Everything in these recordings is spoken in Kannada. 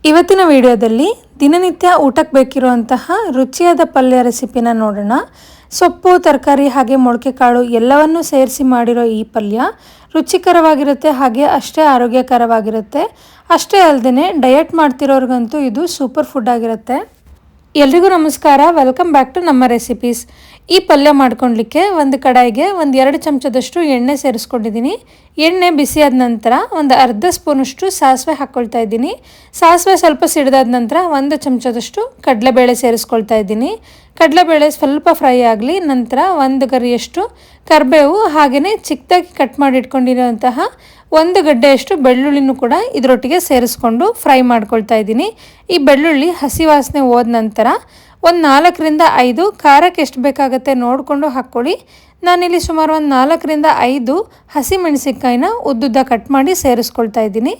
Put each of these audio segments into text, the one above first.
ಇವತ್ತಿನ ವಿಡಿಯೋದಲ್ಲಿ ದಿನನಿತ್ಯ ಊಟಕ್ಕೆ ಬೇಕಿರುವಂತಹ ರುಚಿಯಾದ ಪಲ್ಯ ರೆಸಿಪಿನ ನೋಡೋಣ. ಸೊಪ್ಪು, ತರಕಾರಿ ಹಾಗೆ ಮೊಳಕೆ ಕಾಳು ಎಲ್ಲವನ್ನೂ ಸೇರಿಸಿ ಮಾಡಿರೋ ಈ ಪಲ್ಯ ರುಚಿಕರವಾಗಿರುತ್ತೆ, ಹಾಗೆ ಅಷ್ಟೇ ಆರೋಗ್ಯಕರವಾಗಿರುತ್ತೆ. ಅಷ್ಟೇ ಅಲ್ಲದೆ ಡಯಟ್ ಮಾಡ್ತಿರೋರ್ಗಂತೂ ಇದು ಸೂಪರ್ ಫುಡ್ ಆಗಿರುತ್ತೆ. ಎಲ್ರಿಗೂ ನಮಸ್ಕಾರ, ವೆಲ್ಕಮ್ ಬ್ಯಾಕ್ ಟು ನಮ್ಮ ರೆಸಿಪೀಸ್. ಈ ಪಲ್ಯ ಮಾಡ್ಕೊಳ್ಲಿಕ್ಕೆ ಒಂದು ಕಡಾಯಿಗೆ 1-2 ಚಮಚದಷ್ಟು ಎಣ್ಣೆ ಸೇರಿಸ್ಕೊಂಡಿದ್ದೀನಿ. ಎಣ್ಣೆ ಬಿಸಿಯಾದ ನಂತರ ಒಂದು ಅರ್ಧ ಸ್ಪೂನಷ್ಟು ಸಾಸಿವೆ ಹಾಕ್ಕೊಳ್ತಾ ಇದ್ದೀನಿ. ಸಾಸಿವೆ ಸ್ವಲ್ಪ ಸಿಡಿದಾದ ನಂತರ 1 ಚಮಚದಷ್ಟು ಕಡಲೆಬೇಳೆ ಸೇರಿಸ್ಕೊಳ್ತಾ ಇದ್ದೀನಿ. ಕಡಲೆಬೇಳೆ ಸ್ವಲ್ಪ ಫ್ರೈ ಆಗಲಿ. ನಂತರ 1 ಗರಿಯಷ್ಟು ಕರಿಬೇವು, ಹಾಗೆಯೇ ಚಿಕ್ಕದಾಗಿ ಕಟ್ ಮಾಡಿ ಇಟ್ಕೊಂಡಿರುವಂತಹ 1 ಗಡ್ಡೆಯಷ್ಟು ಬೆಳ್ಳುಳ್ಳಿನೂ ಕೂಡ ಇದರೊಟ್ಟಿಗೆ ಸೇರಿಸ್ಕೊಂಡು ಫ್ರೈ ಮಾಡ್ಕೊಳ್ತಾ ಇದ್ದೀನಿ. ಈ ಬೆಳ್ಳುಳ್ಳಿ ಹಸಿ ವಾಸನೆ ಹೋದ ನಂತರ 4-5 ಖಾರಕ್ಕೆ ಎಷ್ಟು ಬೇಕಾಗುತ್ತೆ ನೋಡಿಕೊಂಡು ಹಾಕ್ಕೊಳ್ಳಿ. ನಾನಿಲ್ಲಿ ಸುಮಾರು 4-5 ಹಸಿ ಮೆಣಸಿನ್ಕಾಯಿನ ಉದ್ದುದ್ದ ಕಟ್ ಮಾಡಿ ಸೇರಿಸ್ಕೊಳ್ತಾ ಇದ್ದೀನಿ.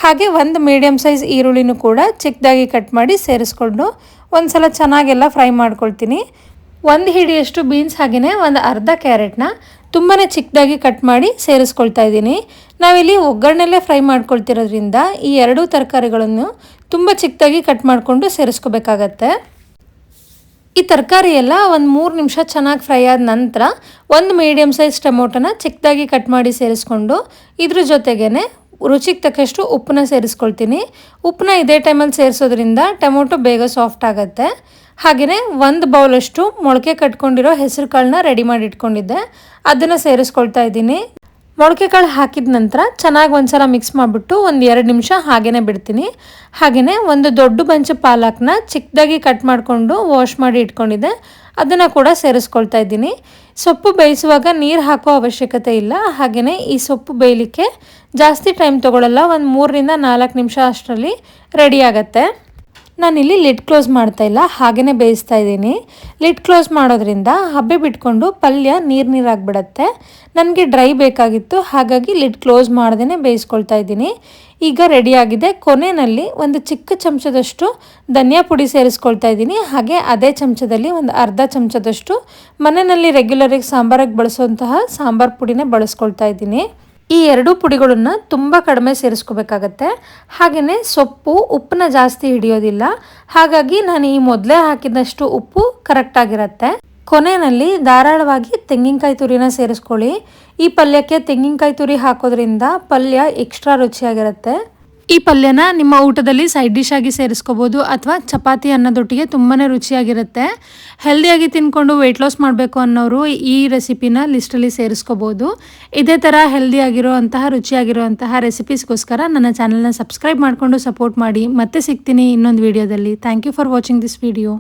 ಹಾಗೆ 1 ಮೀಡಿಯಮ್ ಸೈಜ್ ಈರುಳ್ಳಿನೂ ಕೂಡ ಚಿಕ್ಕದಾಗಿ ಕಟ್ ಮಾಡಿ ಸೇರಿಸ್ಕೊಂಡು ಒಂದು ಸಲ ಚೆನ್ನಾಗೆಲ್ಲ ಫ್ರೈ ಮಾಡ್ಕೊಳ್ತೀನಿ. 1 ಹಿಡಿಯಷ್ಟು ಬೀನ್ಸ್ ಹಾಗೆಯೇ 1 ಅರ್ಧ ಕ್ಯಾರೆಟ್ನ ತುಂಬಾ ಚಿಕ್ಕದಾಗಿ ಕಟ್ ಮಾಡಿ ಸೇರಿಸ್ಕೊಳ್ತಾ ಇದ್ದೀನಿ. ನಾವಿಲ್ಲಿ ಒಗ್ಗರಣೆಲ್ಲೇ ಫ್ರೈ ಮಾಡ್ಕೊಳ್ತಿರೋದ್ರಿಂದ ಈ 2 ತರಕಾರಿಗಳನ್ನು ತುಂಬ ಚಿಕ್ಕದಾಗಿ ಕಟ್ ಮಾಡಿಕೊಂಡು ಸೇರಿಸ್ಕೋಬೇಕಾಗತ್ತೆ. ಈ ತರಕಾರಿ ಎಲ್ಲ 3 ನಿಮಿಷ ಚೆನ್ನಾಗಿ ಫ್ರೈ ಆದ ನಂತರ 1 ಮೀಡಿಯಮ್ ಸೈಜ್ ಟೊಮೊಟೊನ ಚಿಕ್ಕದಾಗಿ ಕಟ್ ಮಾಡಿ ಸೇರಿಸ್ಕೊಂಡು ಇದ್ರ ಜೊತೆಗೇ ರುಚಿಗೆ ತಕ್ಕಷ್ಟು ಉಪ್ಪನ್ನ ಸೇರಿಸ್ಕೊಳ್ತೀನಿ. ಉಪ್ಪನ್ನ ಇದೇ ಟೈಮಲ್ಲಿ ಸೇರಿಸೋದ್ರಿಂದ ಟೊಮೊಟೊ ಬೇಗ ಸಾಫ್ಟ್ ಆಗುತ್ತೆ. ಹಾಗೆಯೇ 1 ಬೌಲಷ್ಟು ಮೊಳಕೆ ಕಟ್ಕೊಂಡಿರೋ ಹೆಸರು ಕಾಳನ್ನ ರೆಡಿ ಮಾಡಿ ಇಟ್ಕೊಂಡಿದ್ದೆ, ಅದನ್ನು ಸೇರಿಸ್ಕೊಳ್ತಾ ಇದ್ದೀನಿ. ಮೊಳಕೆ ಕಾಳು ಹಾಕಿದ ನಂತರ ಚೆನ್ನಾಗಿ ಒಂದ್ಸಲ ಮಿಕ್ಸ್ ಮಾಡಿಬಿಟ್ಟು 1-2 ನಿಮಿಷ ಹಾಗೇ ಬಿಡ್ತೀನಿ. ಹಾಗೆಯೇ 1 ದೊಡ್ಡ ಬಂಚ್ ಪಾಲಕ್ನ ಚಿಕ್ಕದಾಗಿ ಕಟ್ ಮಾಡಿಕೊಂಡು ವಾಶ್ ಮಾಡಿ ಇಟ್ಕೊಂಡಿದ್ದೆ, ಅದನ್ನು ಕೂಡ ಸೇರಿಸ್ಕೊಳ್ತಾ ಇದ್ದೀನಿ. ಸೊಪ್ಪು ಬೇಯಿಸುವಾಗ ನೀರು ಹಾಕೋ ಅವಶ್ಯಕತೆ ಇಲ್ಲ. ಹಾಗೆಯೇ ಈ ಸೊಪ್ಪು ಬೇಯಲಿಕ್ಕೆ ಜಾಸ್ತಿ ಟೈಮ್ ತೊಗೊಳ್ಳಲ್ಲ, 3-4 ನಿಮಿಷ ಅಷ್ಟರಲ್ಲಿ ರೆಡಿ ಆಗುತ್ತೆ. ನಾನಿಲ್ಲಿ ಲಿಡ್ ಕ್ಲೋಸ್ ಮಾಡ್ತಾ ಇಲ್ಲ, ಹಾಗೆಯೇ ಬೇಯಿಸ್ತಾ ಇದ್ದೀನಿ. ಲಿಡ್ ಕ್ಲೋಸ್ ಮಾಡೋದ್ರಿಂದ ಹಬ್ಬೆ ಬಿಟ್ಕೊಂಡು ಪಲ್ಯ ನೀರಾಗಿಬಿಡತ್ತೆ. ನನಗೆ ಡ್ರೈ ಬೇಕಾಗಿತ್ತು, ಹಾಗಾಗಿ ಲಿಡ್ ಕ್ಲೋಸ್ ಮಾಡ್ದೇ ಬೇಯಿಸ್ಕೊಳ್ತಾ ಇದ್ದೀನಿ. ಈಗ ರೆಡಿಯಾಗಿದೆ. ಕೊನೆಯಲ್ಲಿ 1 ಚಿಕ್ಕ ಚಮಚದಷ್ಟು ಧನಿಯಾ ಪುಡಿ ಸೇರಿಸ್ಕೊಳ್ತಾ ಇದ್ದೀನಿ. ಹಾಗೆ ಅದೇ ಚಮಚದಲ್ಲಿ 1 ಅರ್ಧ ಚಮಚದಷ್ಟು ಮನೆಯಲ್ಲಿ ರೆಗ್ಯುಲರಾಗಿ ಸಾಂಬಾರಿಗೆ ಬಳಸುವಂತಹ ಸಾಂಬಾರು ಪುಡಿನೇ ಬಳಸ್ಕೊಳ್ತಾ ಇದ್ದೀನಿ. ಈ 2 ಪುಡಿಗಳನ್ನು ತುಂಬ ಕಡಿಮೆ ಸೇರಿಸ್ಕೋಬೇಕಾಗತ್ತೆ. ಹಾಗೆಯೇ ಸೊಪ್ಪು ಉಪ್ಪನ್ನ ಜಾಸ್ತಿ ಹಿಡಿಯೋದಿಲ್ಲ, ಹಾಗಾಗಿ ನಾನು ಈ ಮೊದಲೇ ಹಾಕಿದಷ್ಟು ಉಪ್ಪು ಕರೆಕ್ಟಾಗಿರುತ್ತೆ. ಕೊನೆಯಲ್ಲಿ ಧಾರಾಳವಾಗಿ ತೆಂಗಿನಕಾಯಿ ತುರಿನ ಸೇರಿಸ್ಕೊಳ್ಳಿ. ಈ ಪಲ್ಯಕ್ಕೆ ತೆಂಗಿನಕಾಯಿ ತುರಿ ಹಾಕೋದ್ರಿಂದ ಪಲ್ಯ ಎಕ್ಸ್ಟ್ರಾ ರುಚಿಯಾಗಿರುತ್ತೆ. ಈ ಪಲ್ಯನ ನಿಮ್ಮ ಊಟದಲ್ಲಿ ಸೈಡ್ ಡಿಶ್ ಆಗಿ ಸೇರಿಸ್ಕೋಬೋದು, ಅಥವಾ ಚಪಾತಿ ಅನ್ನೋದೊಟ್ಟಿಗೆ ತುಂಬಾ ರುಚಿಯಾಗಿರುತ್ತೆ. ಹೆಲ್ದಿಯಾಗಿ ತಿನ್ಕೊಂಡು ವೆಯ್ಟ್ ಲಾಸ್ ಮಾಡಬೇಕು ಅನ್ನೋರು ಈ ರೆಸಿಪಿನ ಲಿಸ್ಟಲ್ಲಿ ಸೇರಿಸ್ಕೋಬೋದು. ಇದೇ ಥರ ಹೆಲ್ದಿಯಾಗಿರುವಂತಹ ರುಚಿಯಾಗಿರುವಂತಹ ರೆಸಿಪೀಸ್ಗೋಸ್ಕರ ನನ್ನ ಚಾನಲ್ನ ಸಬ್ಸ್ಕ್ರೈಬ್ ಮಾಡಿಕೊಂಡು ಸಪೋರ್ಟ್ ಮಾಡಿ. ಮತ್ತೆ ಸಿಗ್ತೀನಿ ಇನ್ನೊಂದು ವಿಡಿಯೋದಲ್ಲಿ. Thank you for watching this video.